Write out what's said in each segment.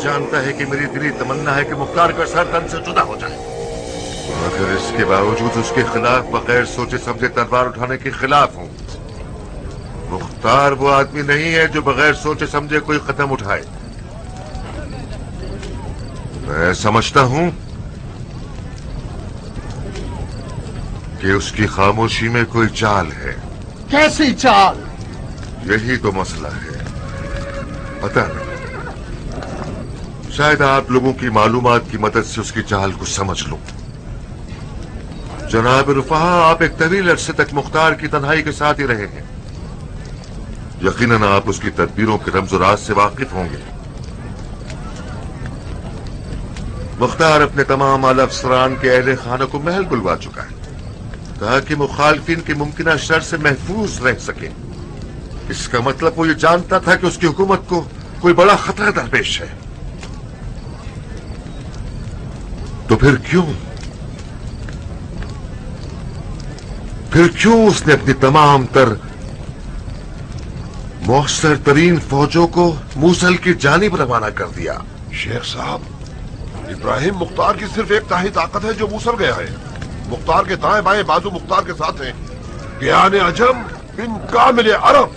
जानता है कि मेरी दिली तमन्ना है कि मुख्तार का सर तन से जुदा हो जाए, मगर इसके बावजूद उसके खिलाफ बगैर सोचे समझे तलवार उठाने के खिलाफ हूं। मुख्तार वो आदमी नहीं है जो बगैर सोचे समझे कोई कदम उठाए। मैं समझता हूं कि उसकी खामोशी में कोई चाल है। कैसी चाल? यही तो मसला है। पता नहीं, शायद आप लोगों की मालूमात की मदद से उसकी चाल को समझ लूं। जनाब रुफाहा, आप एक तवील अरसे तक मुख्तार की तन्हाई के साथ ही रहे हैं। यकीनन आप उसकी तदबीरों के रमज़ राज से वाकिफ होंगे। मुख्तार अपने तमाम आला अफसरान के अहले खाना को महल बुलवा चुका है ताकि मुखालफिन की मुमकिना शर से महफूज रह सके। इसका मतलब वो ये जानता था कि उसकी हुकूमत को कोई बड़ा खतरा दरपेश है। तो फिर क्यों उसने अपनी तमाम तर मौसर तरीन फौजों को मूसल की जानिब रवाना कर दिया? शेख साहब, इब्राहिम मुख्तार की सिर्फ एक ताही ताकत है जो मूसल गया है। मुख्तार के दाएं बाएं बाजू मुख्तार के साथ हैं। बियाने अजम बिन कामिल अरब।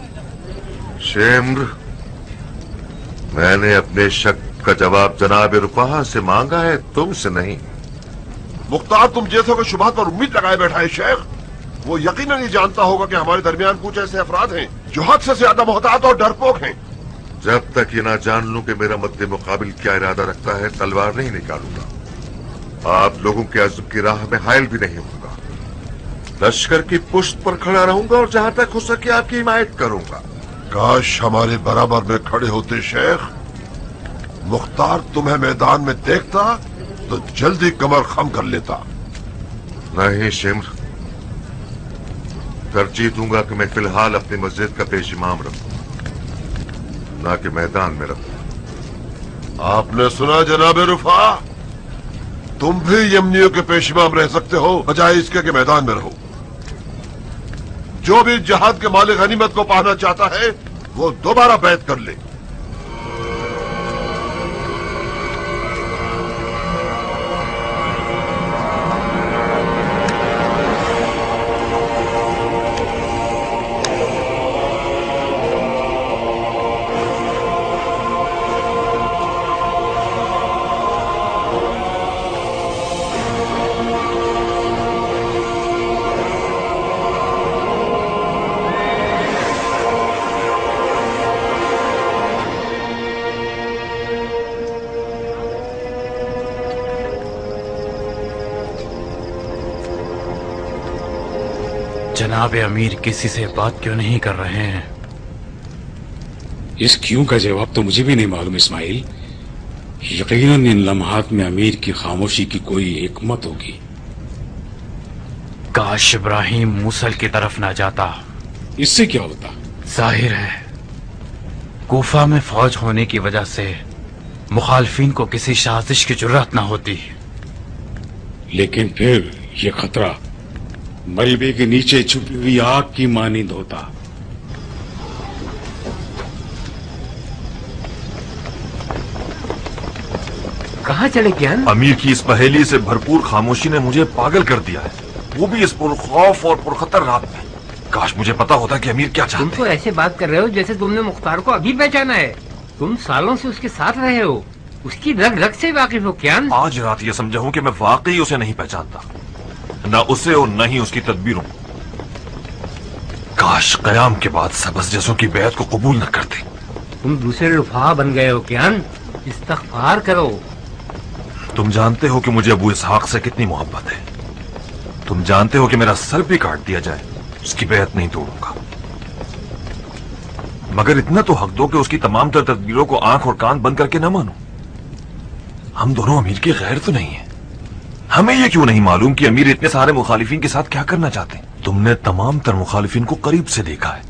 शेम्र, मैंने अपने शक का जवाब जनाब रुफाहा से मांगा है, तुमसे नहीं। मुख्तार तुम जैसों के शुबहात पर उम्मीद लगाए बैठा है शेख। वो यकीनन ये जानता होगा कि हमारे दरमियान कुछ ऐसे अफराद हैं जो हद से ज्यादा मोहतात और डरपोक हैं। जब तक ये ना जान लूं कि मेरा मद्दे मुकाबिल क्या इरादा रखता है, तलवार नहीं निकालूंगा। आप लोगों के अज़्म की राह में हायल भी नहीं होगा। लश्कर की पुश्त पर खड़ा रहूंगा और जहां तक हो सके आपकी हिमायत करूंगा। काश हमारे बराबर में खड़े होते शेख। मुख्तार तुम्हें मैदान में देखता तो जल्दी कमर खम कर लेता। नहीं शिम्र, तरजीह दूंगा कि मैं फिलहाल अपनी मस्जिद का पेश इमाम रखूं, ना कि मैदान में रखूं। आपने सुना जनाब रुफा, तुम भी यमनियों के पेश इमाम रह सकते हो बजाय इसके कि मैदान में रहो। जो भी जहाद के मालिक गनीमत को पाना चाहता है वो दोबारा बैत कर ले। जनाब अमीर किसी से बात क्यों नहीं कर रहे हैं? इस क्यों का जवाब तो मुझे भी नहीं मालूम इस्माइल। यकीनन इन लम्हात में अमीर की खामोशी की कोई हिकमत होगी। काश इब्राहिम मूसल की तरफ ना जाता। इससे क्या होता? जाहिर है कूफा में फौज होने की वजह से मुखालफिन को किसी साजिश की जुर्रत ना होती। लेकिन फिर ये खतरा मलबे के नीचे छुपी हुई आग की मानिंद होता। कहाँ चले ज्ञान? अमीर की इस पहेली से भरपूर खामोशी ने मुझे पागल कर दिया है, वो भी इस पुरखौफ और पुरखतर रात में। काश मुझे पता होता कि अमीर क्या चाहते हैं। तुम तो ऐसे बात कर रहे हो जैसे तुमने मुख्तार को अभी पहचाना है। तुम सालों से उसके साथ रहे हो, उसकी रग रग से वाकिफ हो क्या? आज रात ये समझा हूं कि मैं वाकई उसे नहीं पहचानता, न उसे और न ही उसकी तदबीरों। काश कयाम के बाद सबस जैसों की बेहद को कबूल न करते। तुम दूसरे रुफा बन गए हो कियान, इस्तग़फ़ार करो। तुम जानते हो कि मुझे अबू इसहाक से कितनी मोहब्बत है। तुम जानते हो कि मेरा सर भी काट दिया जाए उसकी बेहद नहीं तोड़ूंगा, मगर इतना तो हक दो कि उसकी तमाम तर तदबीरों को आंख और कान बंद करके न मानो। हम दोनों अमीर के गैर तो नहीं है। हमें यह क्यों नहीं मालूम कि अमीर इतने सारे मुखालिफिन के साथ क्या करना चाहते हैं? तुमने तमाम तर मुखालिफिन को करीब से देखा है,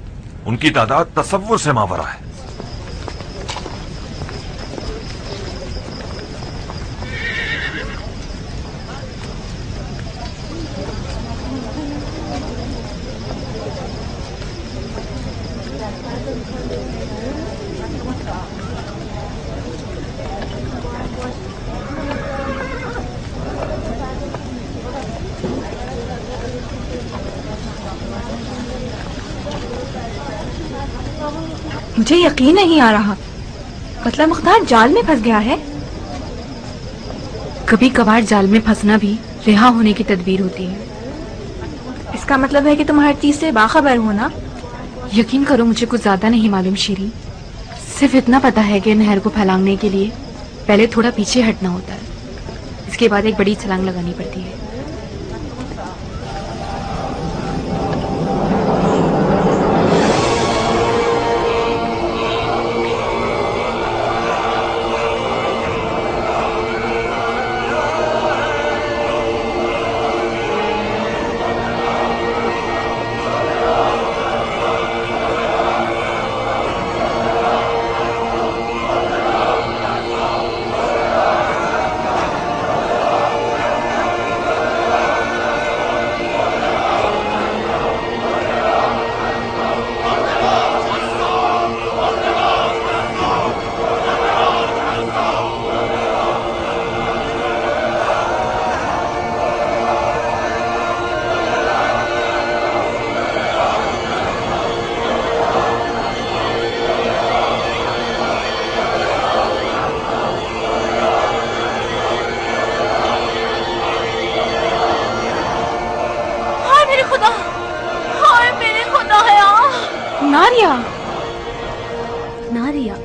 उनकी तादाद तसव्वुर से मावरा है। मुझे यकीन नहीं आ रहा, मतलब मुख्तार जाल में फंस गया है। कभी कभार जाल में फंसना भी रिहा होने की तदबीर होती है। इसका मतलब है कि तुम हर चीज से बाखबर हो ना? यकीन करो मुझे कुछ ज्यादा नहीं मालूम शीरी, सिर्फ इतना पता है कि नहर को फैलाने के लिए पहले थोड़ा पीछे हटना होता है, इसके बाद एक बड़ी छलांग लगानी पड़ती है। नारिया, नारिया,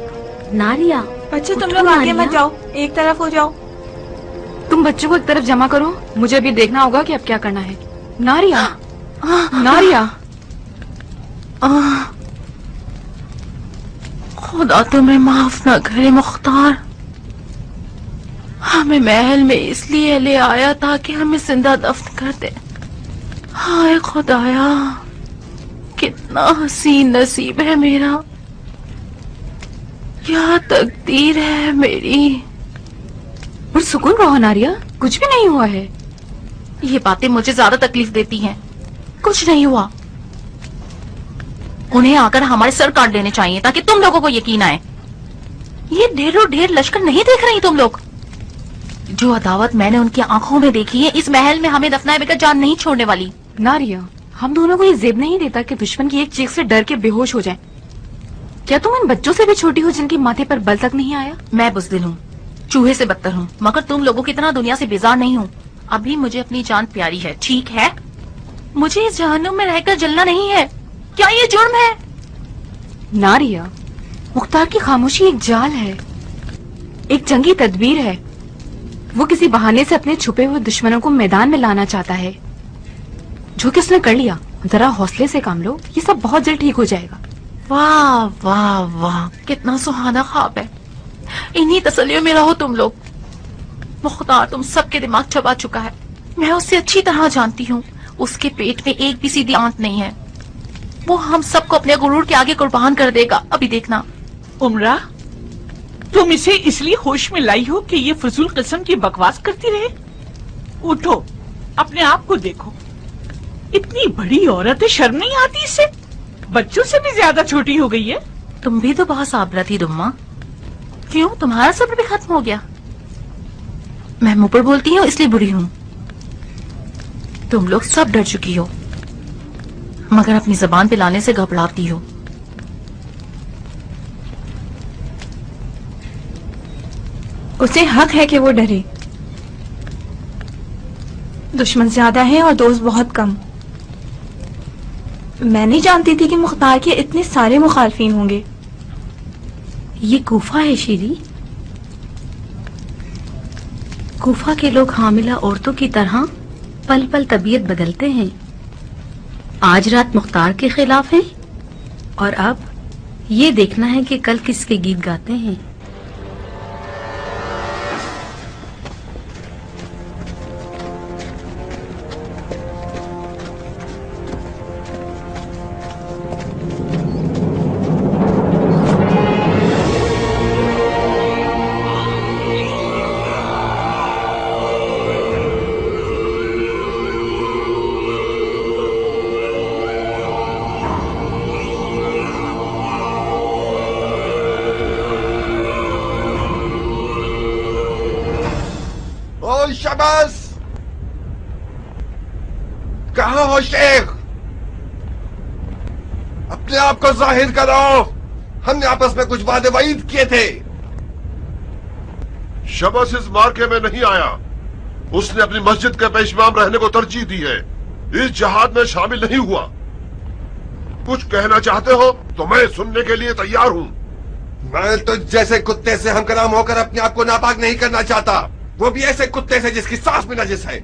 नारिया। बच्चे तुम लोग आगे मत जाओ, एक तरफ हो जाओ। तुम बच्चों को एक तरफ जमा करो, मुझे अभी देखना होगा कि अब क्या करना है। नारिया, नारिया। खुदा तुम्हें माफ न करे मुख्तार, हमें महल में इसलिए ले आया था कि हमें जिंदा दफन कर दे। हाय खुदाया, कितना हसीन नसीब है मेरा, क्या तकदीर है मेरी। और सुकून रहो नारिया, कुछ भी नहीं हुआ है। ये बातें मुझे ज्यादा तकलीफ देती हैं। कुछ नहीं हुआ, उन्हें आकर हमारे सर काट देने चाहिए ताकि तुम लोगों को यकीन आए। ये ढेरों ढेर लश्कर नहीं देख रही तुम लोग? जो अदावत मैंने उनकी आंखों में देखी है, इस महल में हमें दफनाए बगैर जान नहीं छोड़ने वाली। नारिया, हम दोनों को ये जेब नहीं देता कि दुश्मन की एक चीख से डर के बेहोश हो जाएं। क्या तुम इन बच्चों से भी छोटी हो जिनके माथे पर बल तक नहीं आया? मैं बुज़दिल हूँ, चूहे से बदतर हूँ, मगर तुम लोगों की तरह दुनिया से बेजार नहीं हूँ। अभी मुझे अपनी जान प्यारी है, ठीक है? मुझे इस जहन्नुम में रहकर जलना नहीं है। क्या ये जुर्म है? नारिया, मुख्तार की खामोशी एक जाल है, एक जंगी तदबीर है। वो किसी बहाने से अपने छुपे हुए दुश्मनों को मैदान में लाना चाहता है, जो कि उसने कर लिया। जरा हौसले से काम लो, ये सब बहुत जल्द ठीक हो जाएगा। वाह वाह वाह, कितना सुहाना ख्वाब है। इन्हीं तसल्लियों में रहो तुम लोग। मुख्तार तुम सबके दिमाग चबा चुका है, मैं उसे अच्छी तरह जानती हूँ। उसके पेट में एक भी सीधी आंत नहीं है। वो हम सबको अपने गुरूर के आगे कुर्बान कर देगा, अभी देखना। उमरा, तुम इसे इसलिए होश में लाई हो कि ये फजूल किस्म की बकवास करती रहे? उठो, अपने आप को देखो। इतनी बड़ी औरत है, शर्म नहीं आती इसे? बच्चों से भी ज्यादा छोटी हो गई है। तुम भी तो बहुत साबरा थी दुम्मा, क्यों तुम्हारा सब्र भी खत्म हो गया? मैं मुंह पर बोलती हूँ इसलिए बुरी हूँ। तुम लोग सब डर चुकी हो, मगर अपनी जबान पे लाने से घबराती हो। उसे हक है कि वो डरे। दुश्मन ज्यादा है और दोस्त बहुत कम। मैं नहीं जानती थी कि मुख्तार के इतने सारे मुखालफिन होंगे। ये कूफा है शीरी। कूफा के लोग हामिला औरतों की तरह पल पल तबीयत बदलते हैं। आज रात मुख्तार के खिलाफ है और अब ये देखना है कि कल किसके गीत गाते हैं। शाबाश, कहाँ हो शेख? अपने आप को जाहिर करो। हमने आपस में कुछ वादे वईद किए थे। शबाश इस मार्के में नहीं आया। उसने अपनी मस्जिद के पेशवाम रहने को तरजीह दी है। इस जहाद में शामिल नहीं हुआ। कुछ कहना चाहते हो तो मैं सुनने के लिए तैयार हूँ। मैं तो जैसे कुत्ते से हमकलाम होकर अपने आप को नापाक नहीं करना चाहता, वो भी ऐसे कुत्ते से जिसकी सांस में नजिस है।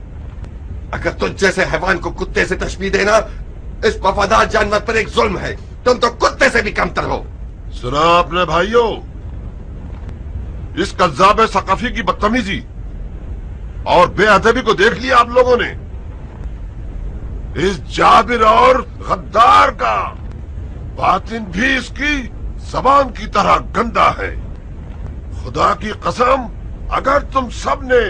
अगर तुझ जैसे हैवान को कुत्ते से तशबीह देना इस वफादार जानवर पर एक जुल्म है। तुम तो कुत्ते से भी कमतर हो। सुना आपने भाइयों, इस कज़्ज़ाब सकाफी की बदतमीजी और बेअदबी को देख लिया आप लोगों ने। इस जाबिर और गद्दार का बातिन भी इसकी ज़बान की तरह गंदा है। खुदा की कसम, अगर तुम सब ने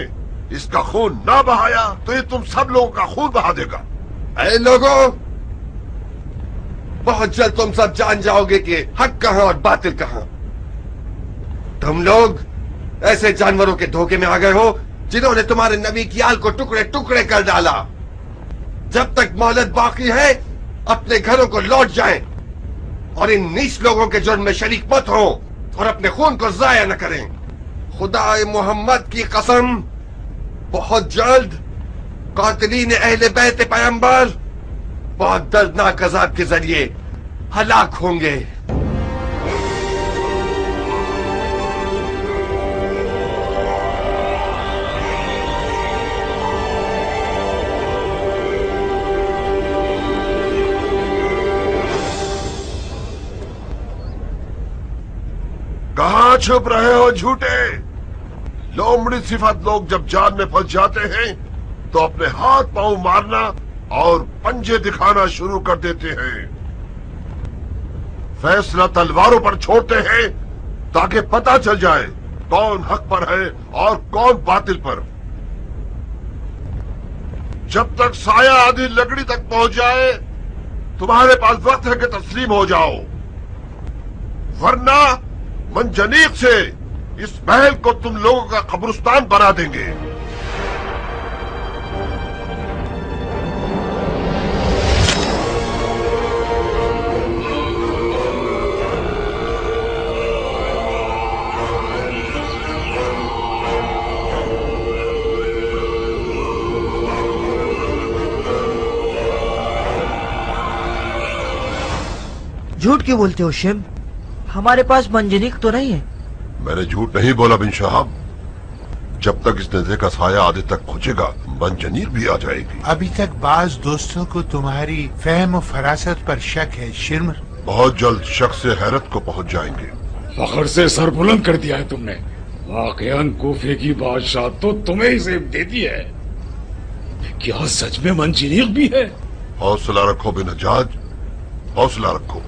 इसका खून ना बहाया तो ये तुम सब लोगों का खून बहा देगा। ऐ लोगों, बहुत जल्द तुम सब जान जाओगे कि हक कहां और बातिल कहां। तुम लोग ऐसे जानवरों के धोखे में आ गए हो जिन्होंने तुम्हारे नबी की आल को टुकड़े टुकड़े कर डाला। जब तक मोहलत बाकी है अपने घरों को लौट जाएं और इन नीच लोगों के जुर्म में शरीक मत हो और अपने खून को जाया न करें। खुदाए मोहम्मद की कसम, बहुत जल्द कातिलीन अहले बैत पैगंबर बहुत दर्दनाक अजाब के जरिए हलाक होंगे। कहां छुप रहे हो झूठे? लोमड़ी सिफत लोग जब जान में फंस जाते हैं तो अपने हाथ पांव मारना और पंजे दिखाना शुरू कर देते हैं। फैसला तलवारों पर छोड़ते हैं ताकि पता चल जाए कौन हक पर है और कौन बातिल पर। जब तक साया आदि लकड़ी तक पहुंच जाए तुम्हारे पास वक्त है कि तस्लीम हो जाओ, वरना मंजनीक से इस महल को तुम लोगों का कब्रिस्तान बना देंगे। झूठ क्यों बोलते हो शिम? हमारे पास मंजनीक तो नहीं है। मैंने झूठ नहीं बोला बिन शहाब। जब तक इस नजर का साया आदि तक पहुंचेगा मंजनीक भी आ जाएगी। अभी तक बाज दोस्तों को तुम्हारी फहम और फरासत पर शक है शिमर। बहुत जल्द शक से हैरत को पहुंच जाएंगे। फखर से सर बुलंद कर दिया है तुमने। वाकयान कूफे की बादशाह तो तुम्हें ही जेब दे दी है। क्या सच में मंजनीक भी है? हौसला रखो बिन हज्जाज, हौसला रखो।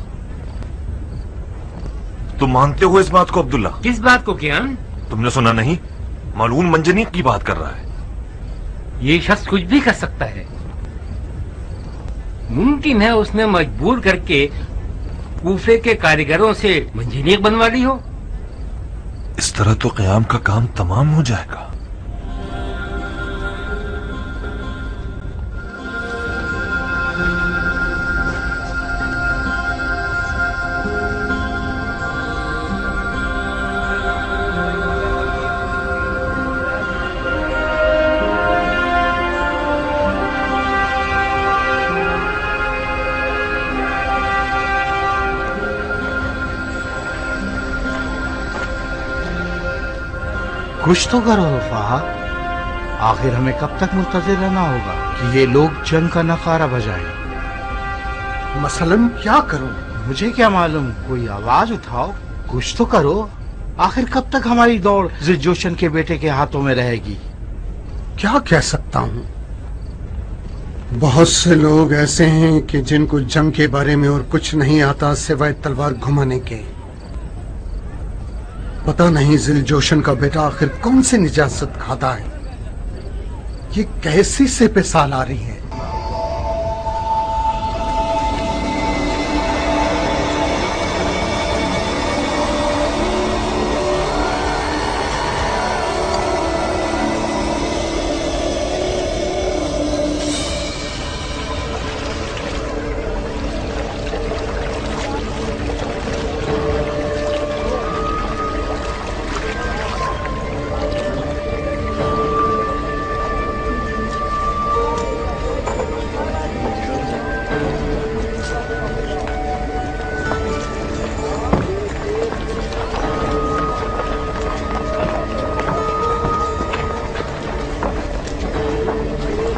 तुम मानते हो इस बात को अब्दुल्ला? किस बात को कियान? तुमने सुना नहीं? मालून मंजनीक की बात कर रहा है। ये शख्स कुछ भी कर सकता है। मुमकिन है उसने मजबूर करके कूफे के कारीगरों से मंजनीक बनवा ली हो। इस तरह तो क़याम का काम तमाम हो जाएगा। कुछ तो करो वफा। आखिर हमें कब तक मुंतजिर रहना होगा कि ये लोग जंग का नकारा बजाएं? मसलन क्या करूं? मुझे क्या मालूम, कोई आवाज उठाओ, कुछ तो करो। आखिर कब तक हमारी दौड़ जिलजोशन के बेटे के हाथों में रहेगी? क्या कह सकता हूं? बहुत से लोग ऐसे हैं कि जिनको जंग के बारे में और कुछ नहीं आता सिवाय तलवार घुमाने के। पता नहीं जिलजोशन का बेटा आखिर कौन सी निजात खाता है। ये कैसी से पे साल आ रही है।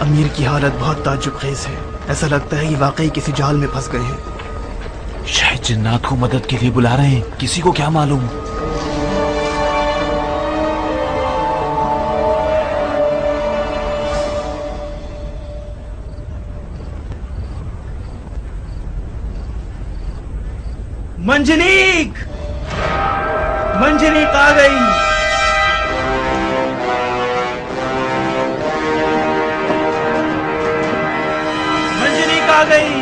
अमीर की हालत बहुत ताज्जुबखेज है। ऐसा लगता है ये वाकई किसी जाल में फंस गए हैं। शायद जिन्नात को मदद के लिए बुला रहे हैं, किसी को क्या मालूम। मंजनीक, मंजनीक आ गई। मंजनीक आ गई।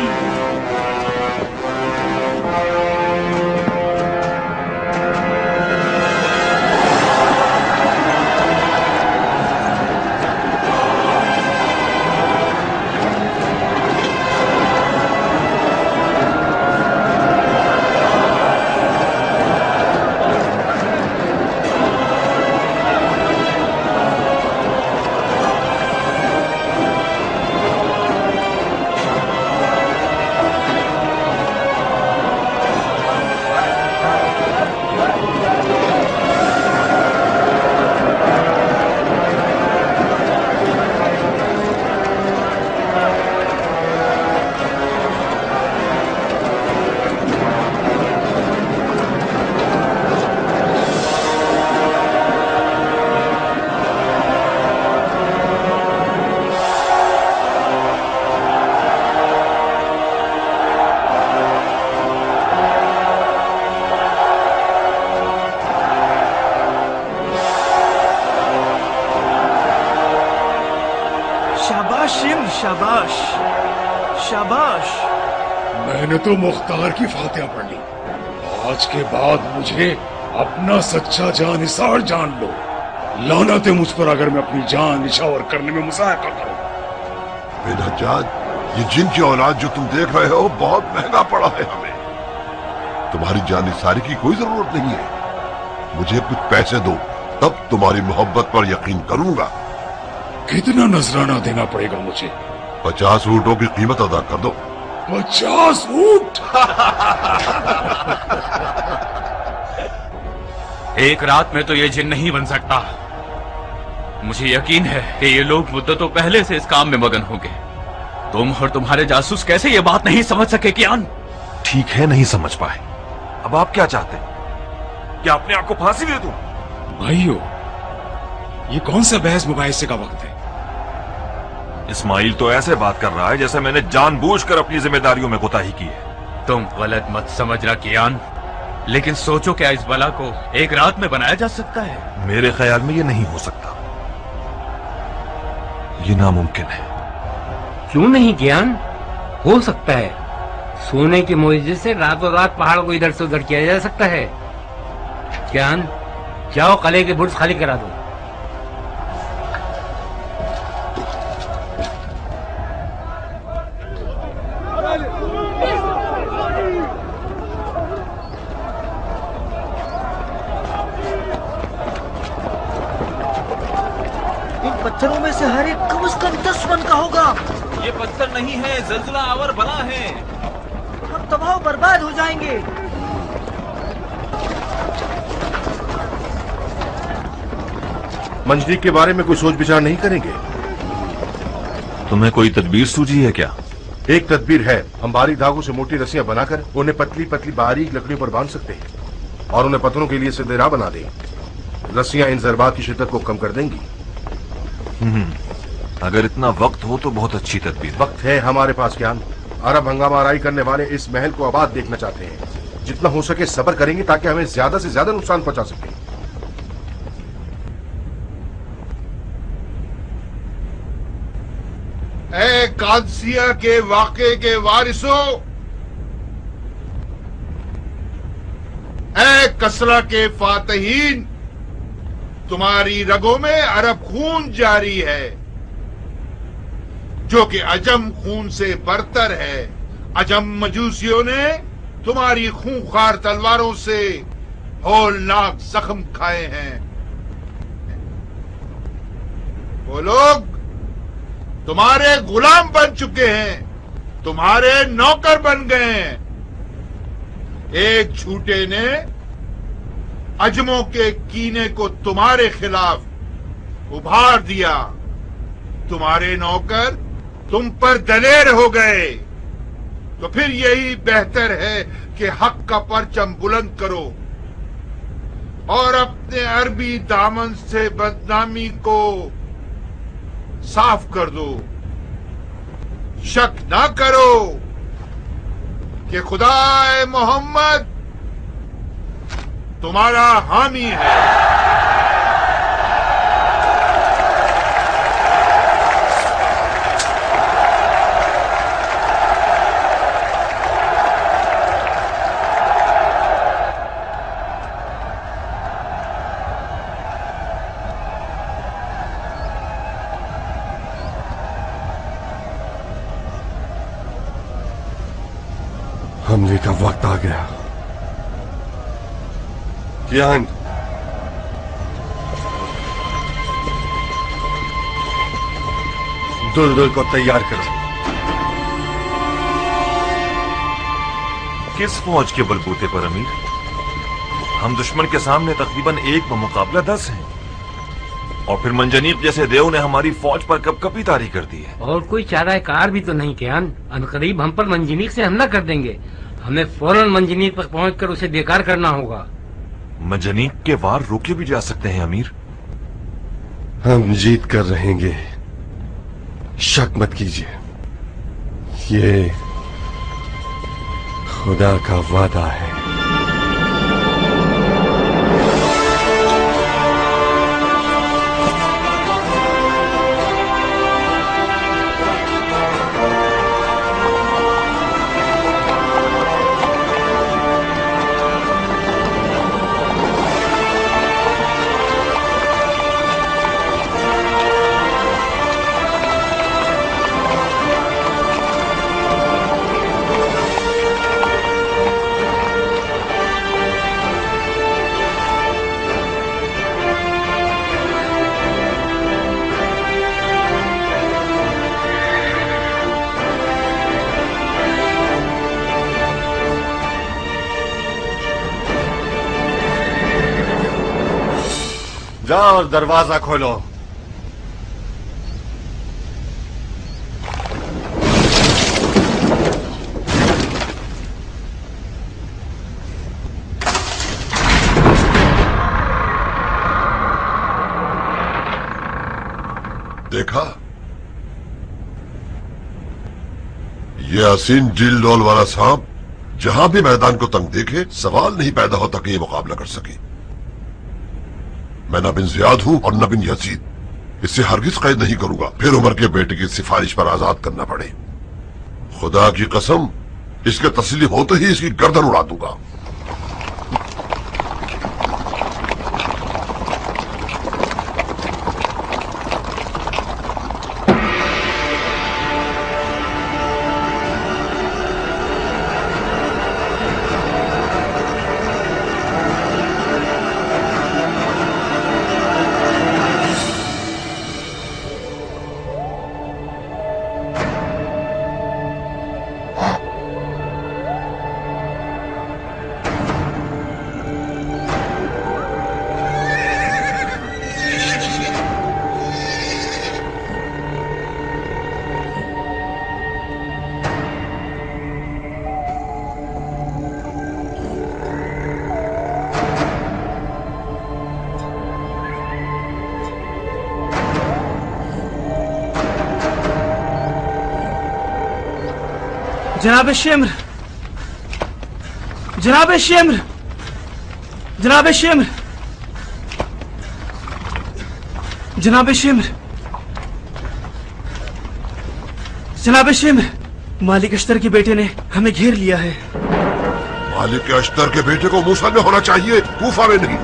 शाबाश शाबाश। मैंने तो मुख्तार की फातिहा पढ़ ली। आज के बाद मुझे अपना सच्चा जानिसार जान लो। लानत है मुझ पर अगर मैं अपनी जान निछावर करने में मुजाहरा करूं। बिन हज्जाज, ये जिन की औलाद जो तुम देख रहे हो बहुत महंगा पड़ा है हमें। तुम्हारी जानिसारी की कोई जरूरत नहीं है। मुझे कुछ पैसे दो, तब तुम्हारी मोहब्बत पर यकीन करूंगा। कितना नजराना देना पड़ेगा मुझे? 50 ऊँटों की कीमत अदा कर दो। 50 ऊँट? एक रात में तो ये जिन नहीं बन सकता। मुझे यकीन है कि ये लोग मुद्दतों पहले से इस काम में मगन होंगे। तुम और तुम्हारे जासूस कैसे ये बात नहीं समझ सके कियान? ठीक है, नहीं समझ पाए। अब आप क्या चाहते हैं? क्या अपने आप को फांसी दे दूं? भाइयों, ये कौन सा बहस मुबाहिसे का वक्त है? इस्माइल तो ऐसे बात कर रहा है जैसे मैंने जानबूझकर अपनी जिम्मेदारियों में कोताही की है। तुम गलत मत समझना कियान, लेकिन सोचो क्या इस बला को एक रात में बनाया जा सकता है? मेरे ख्याल में ये नहीं हो सकता। ये नामुमकिन है। क्यों नहीं ज्ञान? हो सकता है। सोने के मुआवजे से रातों रात पहाड़ को इधर से उधर किया जा सकता है। ज्ञान, जाओ किले के बुर्ज खाली करा दो। पत्थरों में से हर एक कम से कम 10 मन का होगा। ये पत्थर नहीं है, जल्जला आवर बला है। हम तबाह बर्बाद हो जाएंगे। मंजरीक के बारे में कोई सोच विचार नहीं करेंगे? तुम्हें कोई तदबीर सूझी है क्या? एक तदबीर है, हम बारीक धागों से मोटी रस्सियां बनाकर उन्हें पतली पतली बारीक लकड़ियों पर बांध सकते हैं और उन्हें पत्थरों के लिए सीधे राह बना दें। रस्सियां इन जरबात की शिद्दत को कम कर देंगी। अगर इतना वक्त हो तो बहुत अच्छी तदबीर। वक्त है हमारे पास ज्ञान। अरब हंगामा आराई करने वाले इस महल को आबाद देखना चाहते हैं। जितना हो सके सब्र करेंगे ताकि हमें ज्यादा से ज्यादा नुकसान पहुंचा सके। ए कादसिया के वाक़े के वारिसों, ए कसरा के फातहीन, तुम्हारी रगों में अरब खून जारी है जो कि अजम खून से बरतर है। अजम मजूसियों ने तुम्हारी खूंखार तलवारों से होलनाक जख्म खाए हैं। वो लोग तुम्हारे गुलाम बन चुके हैं, तुम्हारे नौकर बन गए हैं। एक झूठे ने अजमों के कीने को तुम्हारे खिलाफ उभार दिया। तुम्हारे नौकर तुम पर दलेर हो गए। तो फिर यही बेहतर है कि हक का परचम बुलंद करो और अपने अरबी दामन से बदनामी को साफ कर दो। शक ना करो कि खुदाए मोहम्मद तुम्हारा हामी है। हमले का वक्त आ गया। ज्ञान, दुलदुल को तैयार करो। किस फौज के बलबूते पर अमीर? हम दुश्मन के सामने तकरीबन 1 बमुकाबला 10 हैं और फिर मंजनीक जैसे देव ने हमारी फौज पर कपकपी तारी कर दी है। और कोई चाराकार भी तो नहीं कियान। अनकरीब हम पर मंजनीक से हमला कर देंगे। हमें फौरन मंजनीक तक पहुंचकर उसे बेकार करना होगा। मंजनीक के वार रोके भी जा सकते हैं अमीर। हम जीत कर रहेंगे, शक मत कीजिए। ये खुदा का वादा है। जाओ दरवाजा खोलो। देखा, ये हसीन डील डोल वाला सांप जहां भी मैदान को तंग देखे सवाल नहीं पैदा होता कि ये मुकाबला कर सके। मैं न बिन जियाद हूं और न बिन यजीद। इससे हरगिज कैद नहीं करूंगा, फिर उमर के बेटे की सिफारिश पर आजाद करना पड़े। खुदा की कसम, इसके तस्लीम होते ही इसकी गर्दन उड़ा दूंगा। जनाब शेम्र, जनाब शेम्र, जनाब शेम्र, जनाब शेम्र, जनाब शेम्र, मालिक अश्तर के बेटे ने हमें घेर लिया है। मालिक के अश्तर के बेटे को मूसल में होना चाहिए, कूफा में नहीं।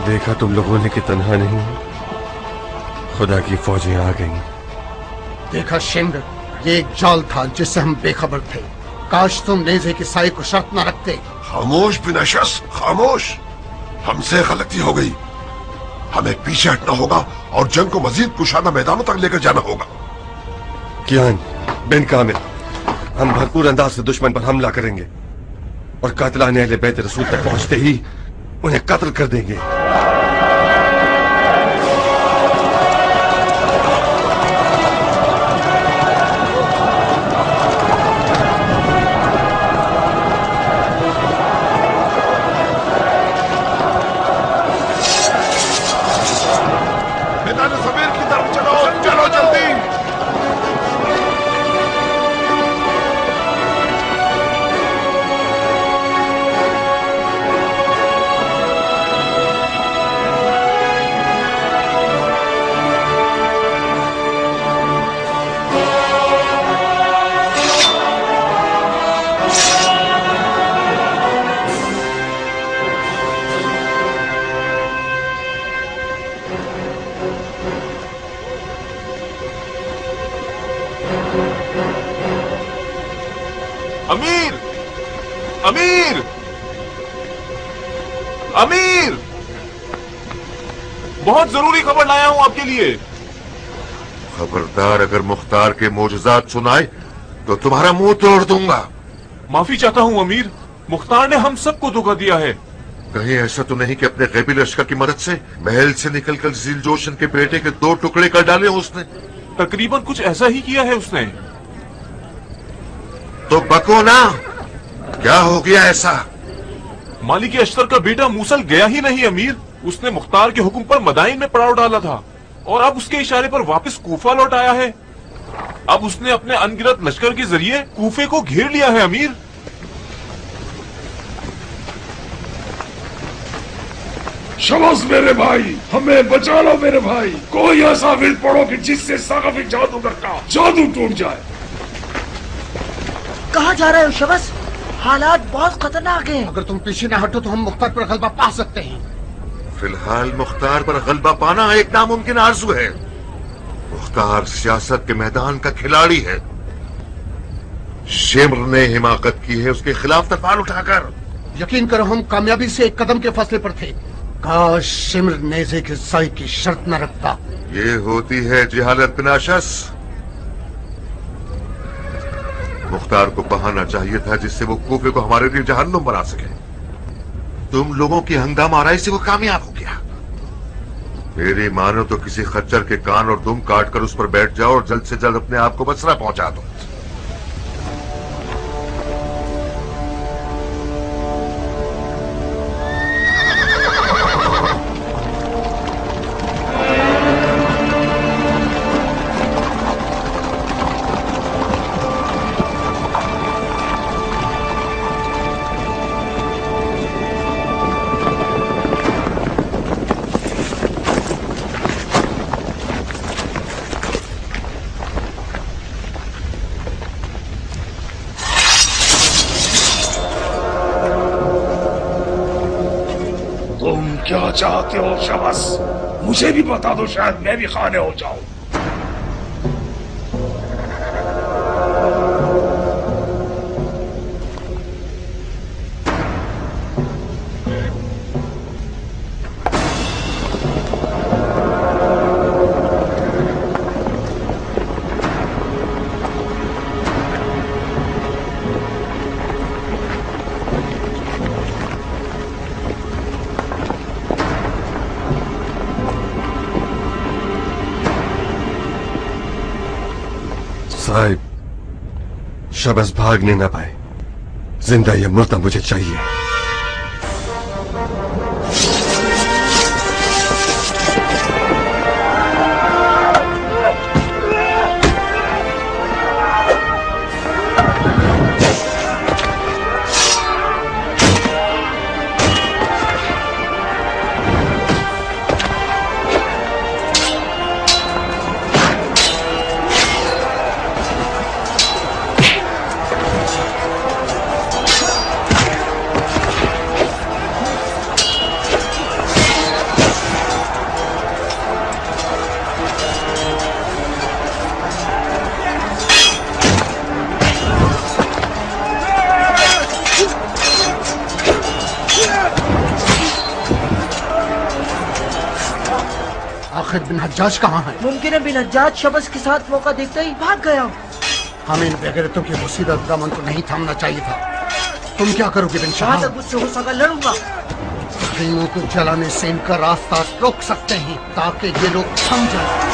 देखा तुम लोगों ने कि तन्हा नहीं, खुदा की फौजें आ गईं। देखा शेम्र, ये एक जाल था जिससे हम बेखबर थे। काश तुम नेज़े की साई को शर्त न रखते। खामोश बिनशस, खामोश। हमसे गलती हो गई। हमें पीछे हटना होगा और जंग को मजीद कुशादा मैदानों तक लेकर जाना होगा। कियान बिन कामिल, हम भरपूर अंदाज से दुश्मन पर हमला करेंगे और कातिलाने अहले बैत रसूल तक पहुंचते ही उन्हें कत्ल कर देंगे। मैदान ज़मीर की तरफ चलो, चलो जल्दी। अमीर, अमीर, अमीर, बहुत जरूरी खबर लाया हूं आपके लिए। खबरदार, अगर मुख्तार के मोजज़ात सुनाए तो तुम्हारा मुंह तोड़ दूंगा। माफी चाहता हूं अमीर, मुख्तार ने हम सबको धोखा दिया है। कहीं ऐसा तो नहीं कि अपने गैबी लश्कर की मदद से महल से निकलकर ज़ील जोशन के बेटे के 2 टुकड़े कर डाले उसने? तकरीबन कुछ ऐसा ही किया है उसने। तो बको ना, क्या हो गया ऐसा? मालिक अश्तर का बेटा मूसल गया ही नहीं अमीर। उसने मुख्तार के हुक्म पर मदाइन में पड़ाव डाला था और अब उसके इशारे पर वापस कूफा लौट आया है। अब उसने अपने अनगिनत लश्कर के जरिए कूफे को घेर लिया है अमीर। शबाश मेरे भाई, हमें बचा लो मेरे भाई। कोई ऐसा विल पड़ो कि जिससे सकाफी जादूगर का जादू टूट जाए। कहाँ जा रहे हो शबस? हालात बहुत खतरनाक हैं। अगर तुम पीछे न हटो तो हम मुख्तार पर गलबा पा सकते हैं। फिलहाल मुख्तार पर गलबा पाना एक नामुमकिन आरज़ू है। मुख्तार सियासत के मैदान का खिलाड़ी है। शेम्र ने हिमाकत की है उसके खिलाफ तलवार उठाकर। यकीन करो, हम कामयाबी से एक कदम के फासले पर थे। काश शिम्र नेज़े के साई की शर्त न रखता। ये होती है जिहालत बिनाशस। मुख्तार को बहाना चाहिए था जिससे वो कूफे को हमारे लिए जहन्नुम बना सके। तुम लोगों की हंगामा आराई से वो कामयाब हो गया। मेरी मानो तो किसी खच्चर के कान और दुम काट कर उस पर बैठ जाओ और जल्द से जल्द अपने आप को बसरा पहुंचा दो। क्या चाहते हो शबस? मुझे भी बता दो, शायद मैं भी खाने हो जाऊं। साहिब, शबस भागने ना पाए। जिंदा या मुर्दा मुझे चाहिए। आखिर बिन हज्जाज कहाँ है? मुमकिन है बिन हज्जाज शबस के साथ मौका देखते ही भाग गया। हमें इन बेगैरतों की मुसीबत दामन को नहीं थामना चाहिए था। तुम क्या करोगे बिन जहाँ शाह? तक मुझसे हो सका लड़ूंगा। खैमों को जलाने से इनका रास्ता रोक सकते हैं ताकि ये लोग थम जाएं।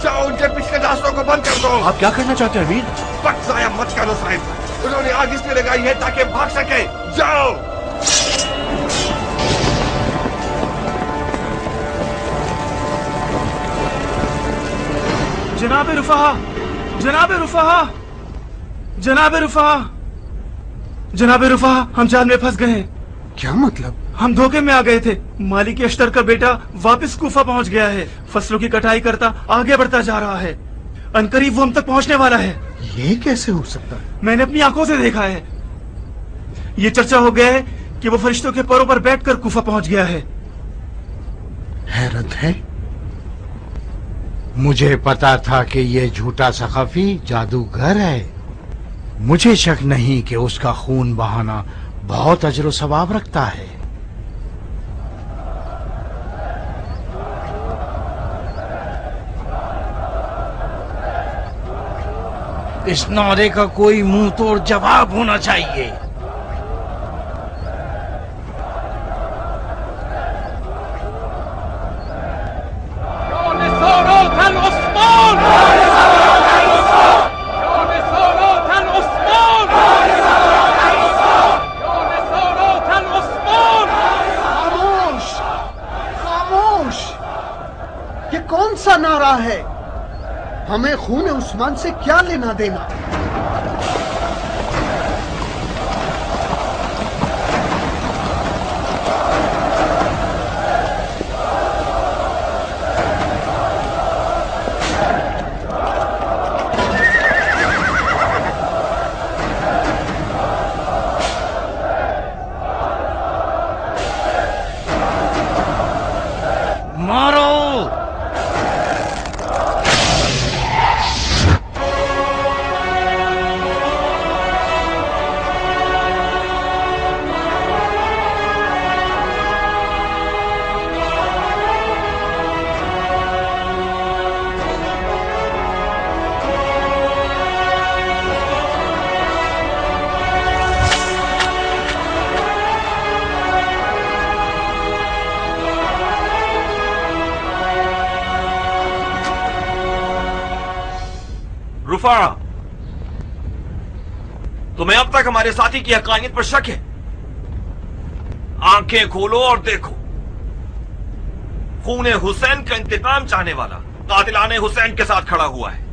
जाओ उनके पिछले रास्तों को बंद कर दो। आप क्या करना चाहते हैं अमीर? वक्त जाया मत करो साहिब। उन्होंने आग इसलिए लगाई है ताकि भाग सके। जाओ। जनाब रुफाहा, जनाब रुफाहा, जनाब रुफाहा, जनाब रुफाहा, हम जाल में फंस गए हैं। क्या मतलब? हम धोखे में आ गए थे। मालिक अश्तर का बेटा वापस कूफा पहुंच गया है। फसलों की कटाई करता आगे बढ़ता जा रहा है। अनकरीब वो हम तक पहुंचने वाला है। ये कैसे हो सकता है? मैंने अपनी आंखों से देखा है। ये चर्चा हो गया है कि वो फरिश्तों के पैरों पर बैठकर कूफा पहुंच गया है। हैरत है। मुझे पता था कि ये झूठा सखाफी जादूगर है। मुझे शक नहीं कि उसका खून बहाना बहुत अजर सवाब रखता है। इस नारे का कोई मुंह तोड़ जवाब होना चाहिए। खामोश, खामोश। ये कौन सा नारा है? हमें खून उस्मान से क्या लेना देना? मारो। रुफा, तुम्हें अब तक हमारे साथी की हकानियत पर शक है? आंखें खोलो और देखो। खूने हुसैन का इंतकाम चाहने वाला कातिलाने हुसैन के साथ खड़ा हुआ है।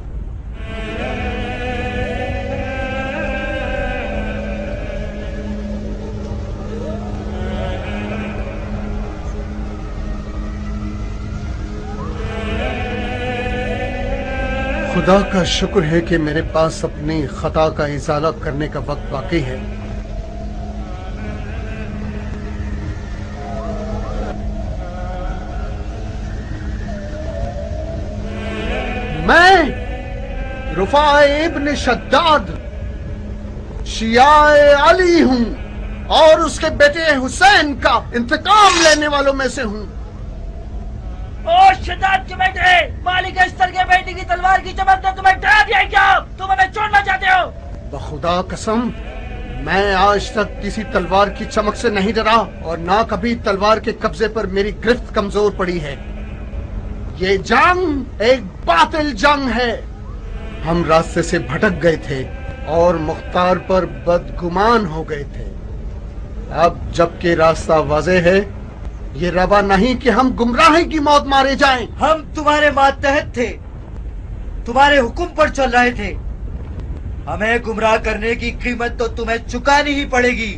खुदा का शुक्र है कि मेरे पास अपनी खता का इजाला करने का वक्त बाकी है। मैं रुफाए इब्न शद्दाद शियाए अली हूँ और उसके बेटे हुसैन का इंतकाम लेने वालों में से हूँ। ओ शद्दाद के बेटे, मालिक अस्तर के बेटे की तलवार की चमक तो तुम्हें डरा दिया क्या? तुम हमें छोड़ना चाहते हो? बखुदा कसम, मैं आज तक किसी तलवार की चमक से नहीं डरा और ना कभी तलवार के कब्जे पर मेरी गिरफ्त कमजोर पड़ी है। ये जंग एक बातिल जंग है। हम रास्ते से भटक गए थे और मुख्तार पर बदगुमान हो गए थे। अब जबकि रास्ता वाज़ेह है, ये रवा नहीं कि हम गुमराही की मौत मारे जाएं। हम तुम्हारे मातहत थे, तुम्हारे हुक्म पर चल रहे थे। हमें गुमराह करने की कीमत तो तुम्हें चुकानी ही पड़ेगी।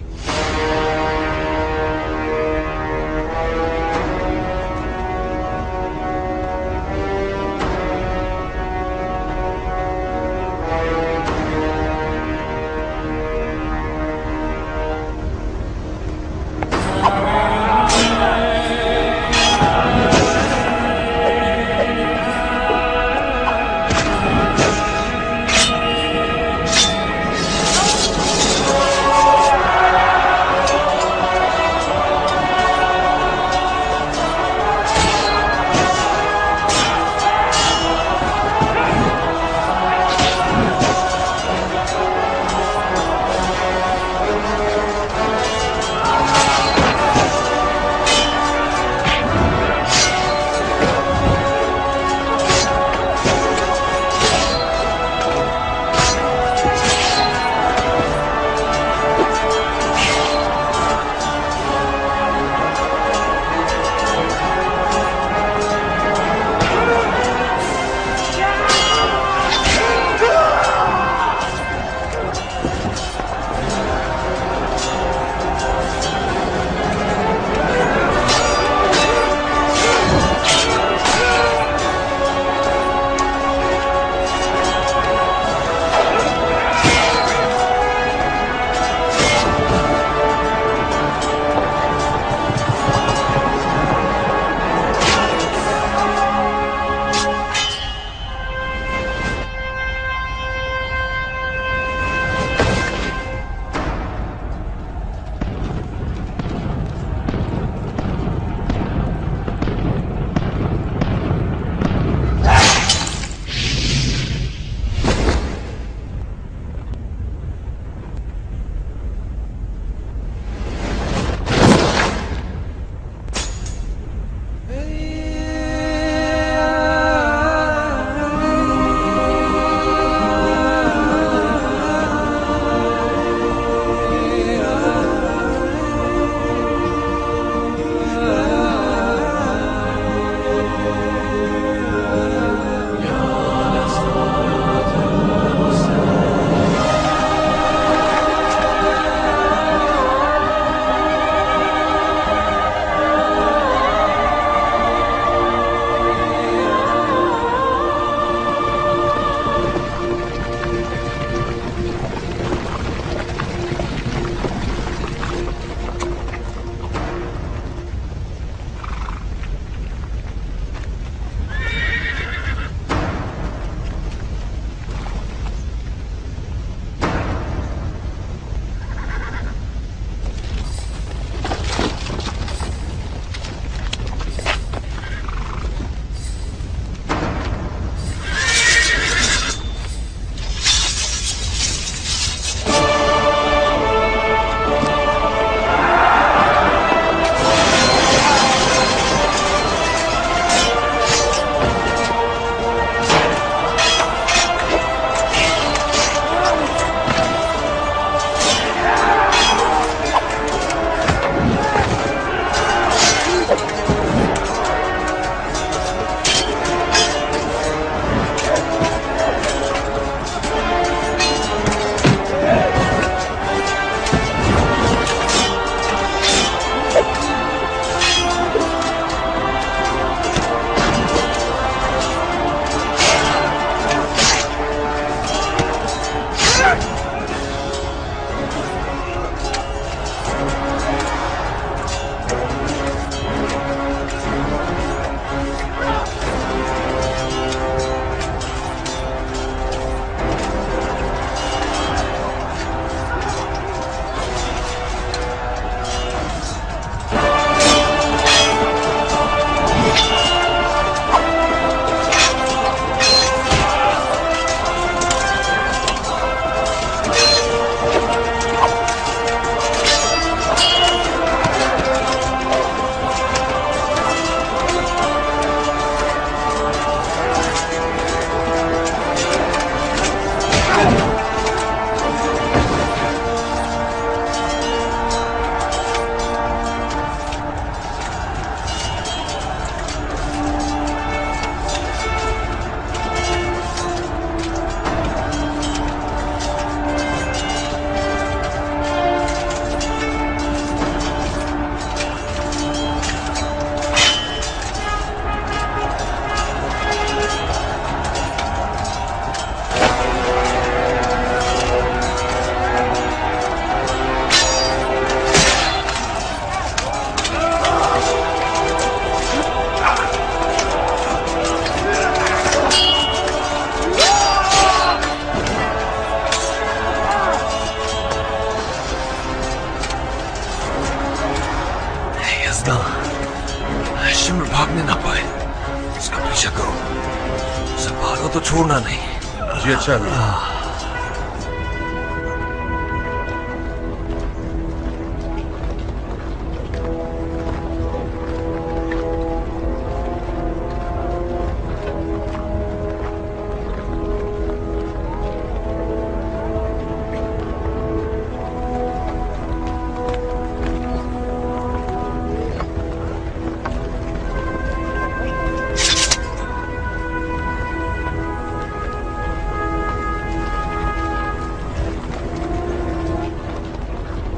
तो छोड़ना नहीं। जी अच्छा अमीर।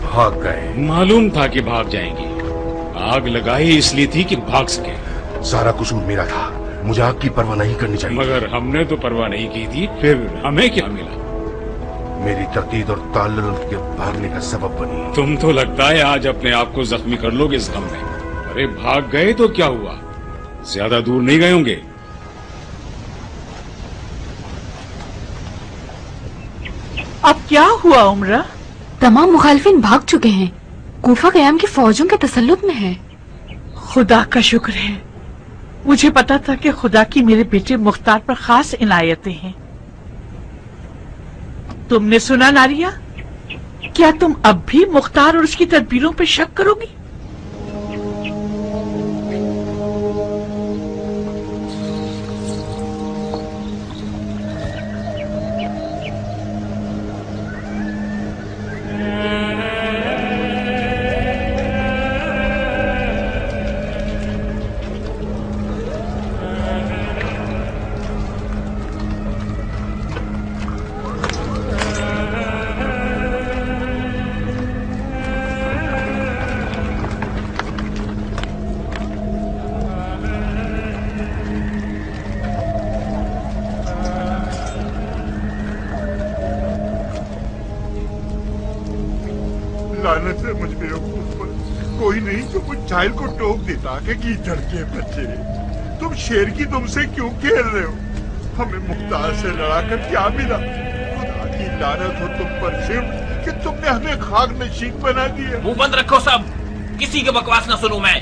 भाग गए। मालूम था कि भाग जाएंगे। आग लगाई इसलिए थी कि भाग सके। सारा कसूर मेरा था, मुझे आग की परवाह नहीं करनी चाहिए। मगर हमने तो परवाह नहीं की थी, फिर हमें क्या मिला? मेरी तकीद और ताल्लुल के भागने का सबब बनी। तुम तो लगता है आज अपने आप को जख्मी कर लोगे इस गम में। अरे भाग गए तो क्या हुआ, ज्यादा दूर नहीं गए होंगे। अब क्या हुआ उमरा? तमाम मुखालिफिन भाग चुके हैं। कूफा क़याम की फौजों के तसल्लुत में है। खुदा का शुक्र है, मुझे पता था कि खुदा की मेरे बेटे मुख्तार पर खास इनायतें हैं। तुमने सुना नारिया? क्या तुम अब भी मुख्तार और उसकी तदबीरों पर शक करोगी? लानत है मुझ बेवकूफ पर, कोई नहीं जो मुझ जाहिल को टोक देता कि कीचड़ के बच्चे, तुम शेर की तुमसे क्यों खेल रहे हो? हमें मुख्तार से लड़ाकर क्या मिला? खुदा की लानत हो तुम पर शिव कि तुमने हमें खाक नशीन बना दिया। मुंह बंद रखो सब, किसी की बकवास न सुनूं मैं।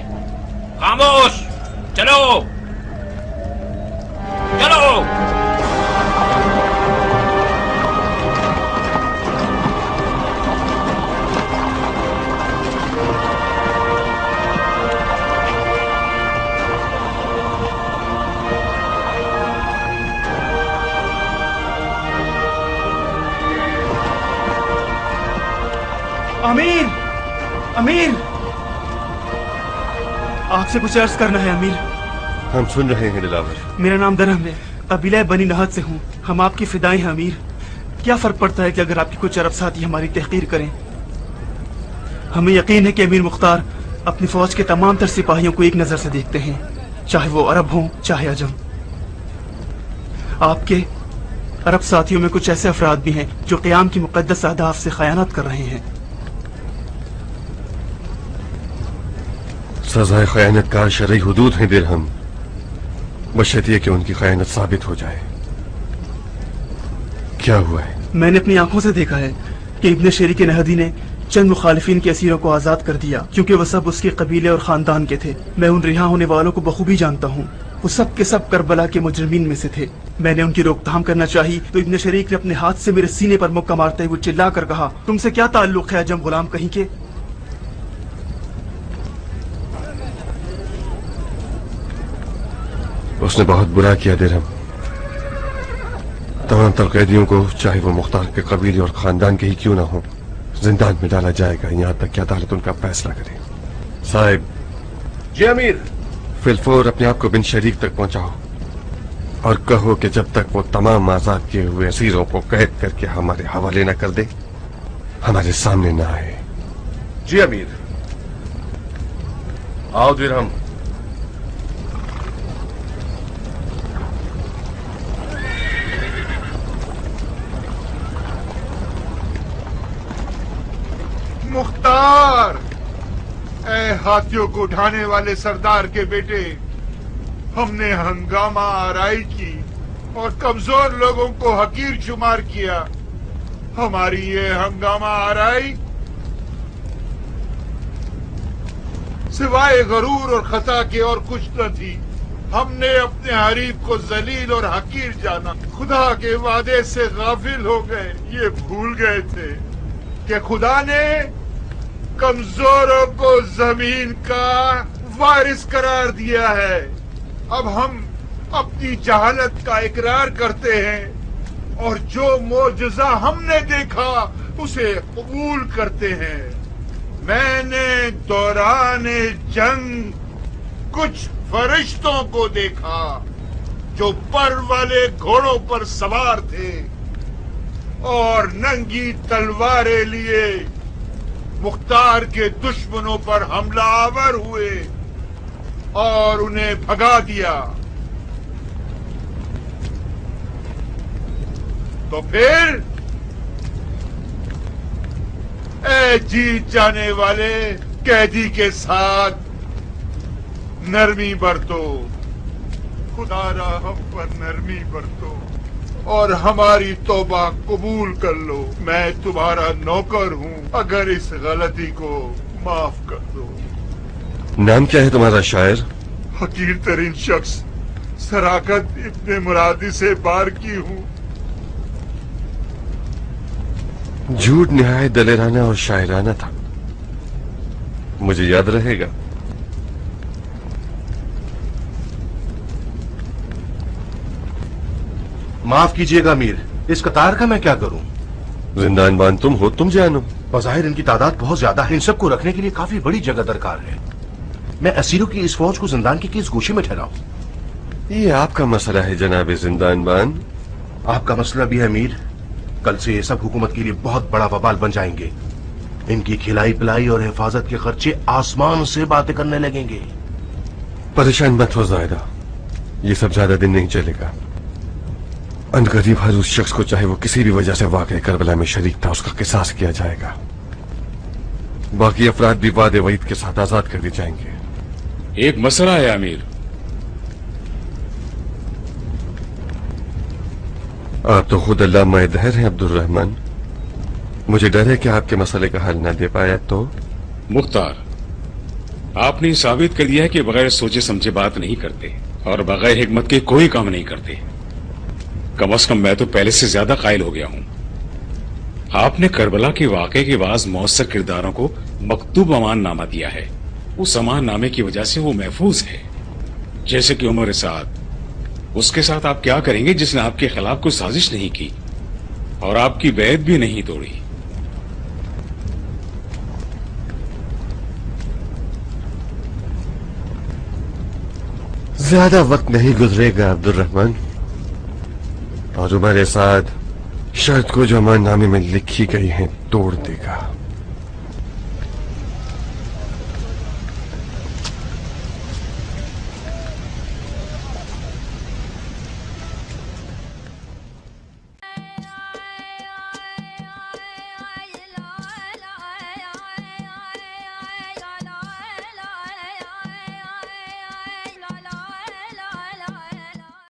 खामोश, चलो चलो। अमीर, अमीर, आपसे कुछ अर्ज करना है अमीर। हम सुन रहे हैं दिलावर। मेरा नाम दरहम है, कबीला बनी नहद से हूँ। हम आपकी फिदाएं हैं अमीर। क्या फर्क पड़ता है कि अगर आपके कुछ अरब साथी हमारी तहकीर करें? हमें यकीन है कि अमीर मुख्तार अपनी फौज के तमाम तर सिपाहियों को एक नजर से देखते हैं, चाहे वो अरब हों चाहे अजम। आपके अरब साथियों में कुछ ऐसे अफराद भी हैं जो क़याम की मुक़द्दस अहदाफ से खयानत कर रहे हैं। सजाए खयानतकार शरई हुदूद हैं दिरहम, बशर्ते कि उनकी खयानत साबित हो जाए। क्या हुआ है? मैंने अपनी आंखों से देखा है कि इब्न शेरी के नहदी ने चंद मुखालिफिन के असीरों को आजाद कर दिया, क्योंकि वह सब उसके कबीले और खानदान के थे। मैं उन रिहा होने वालों को बखूबी जानता हूँ। वो सब के सब करबला के मुजरिमीन में से थे। मैंने उनकी रोकथाम करना चाही तो इब्न शरीक ने अपने हाथ से मेरे सीने पर मुक्का मारते हुए चिल्ला कर कहा, तुमसे क्या ताल्लुक है अजम गुलाम कहीं के? उसने बहुत बुरा किया दिरहम। तमाम तर कैदियों को, चाहे वो मुख्तार के कबीले और खानदान के ही क्यों ना हो, जिंदान में डाला जाएगा यहाँ तक कि अदालत उनका फैसला करे। साहिब। जी अमीर। फिलफोर अपने आप को बिन शरीक तक पहुंचाओ और कहो कि जब तक वो तमाम आजाद किए हुए असीरों को कैद करके हमारे हवाले न कर दे, हमारे सामने न आए। जी अमीर। आओ दिरहम। मुख्तार, ऐ हाथियों को उठाने वाले सरदार के बेटे, हमने हंगामा आराई की और कमजोर लोगों को हकीर शुमार किया। हमारी ये हंगामा आराई सिवाय गरूर और खता के और कुछ न थी। हमने अपने हरीफ को जलील और हकीर जाना, खुदा के वादे से गाफिल हो गए। ये भूल गए थे कि खुदा ने कमजोरों को जमीन का वारिस करार दिया है। अब हम अपनी जहालत का इकरार करते हैं और जो मोजज़ा हमने देखा उसे कबूल करते हैं। मैंने दौरान जंग कुछ फरिश्तों को देखा जो पर वाले घोड़ों पर सवार थे और नंगी तलवारें लिए मुख्तार के दुश्मनों पर हमलावर हुए और उन्हें भगा दिया। तो फिर ए जीत जाने वाले कैदी के साथ नरमी बरतो, खुदारा हम पर नरमी बरतो और हमारी तौबा कबूल कर लो। मैं तुम्हारा नौकर हूँ, अगर इस गलती को माफ कर दो। नाम क्या है तुम्हारा शायर? हकीर तरीन शख्स सराकत इब्ने मुरादी से बार की हूँ। झूठ निहायत दलेराना और शायराना था, मुझे याद रहेगा। माफ कीजिएगा मीर, इस कतार का मैं क्या करूं? जिंदानबान तुम हो, तुम जानो। बज़ाहिर इनकी तादाद बहुत ज्यादा है, इन सबको रखने के लिए काफी बड़ी जगह दरकार है। मैं असीरों की इस फौज को जिंदान के किस गोशे में ठहराऊं? ये आपका मसला है जनाब जिंदानबान। आपका मसला भी है मीर। कल से ये सब हुकूमत के लिए बहुत बड़ा वबाल बन जाएंगे। इनकी खिलाई पिलाई और हिफाजत के खर्चे आसमान से बातें करने लगेंगे। परेशान मत हो जायदा, ये सब ज्यादा दिन नहीं चलेगा। अनकरीब हर उस शख्स को, चाहे वो किसी भी वजह से वाक़या करबला में शरीक था, उसका किसास किया जाएगा। बाकी अफराद भी वादे वईद के साथ आजाद कर दिए जाएंगे। एक मसला है अमीर। आप तो खुद अल्लाह महदहर हैं अब्दुल रहमान। मुझे डर है कि आपके मसले का हल न दे पाया तो। मुख्तार, आपने साबित कर दिया है कि बगैर सोचे समझे बात नहीं करते और बगैर हिकमत के कोई काम नहीं करते। कम से कम मैं तो पहले से ज्यादा कायल हो गया हूं। आपने करबला के वाक़े के बाद मौसर किरदारों को मकतूब अमान नामा दिया है। उस अमान नामे की वजह से वो महफूज है। जैसे कि उमर साद, उसके साथ आप क्या करेंगे जिसने आपके खिलाफ कोई साजिश नहीं की और आपकी बैत भी नहीं तोड़ी? ज्यादा वक्त नहीं गुजरेगा अब्दुल रहमान, और तुम्हारे साथ शर्त को जो अमाननामे में लिखी गई है तोड़ देगा।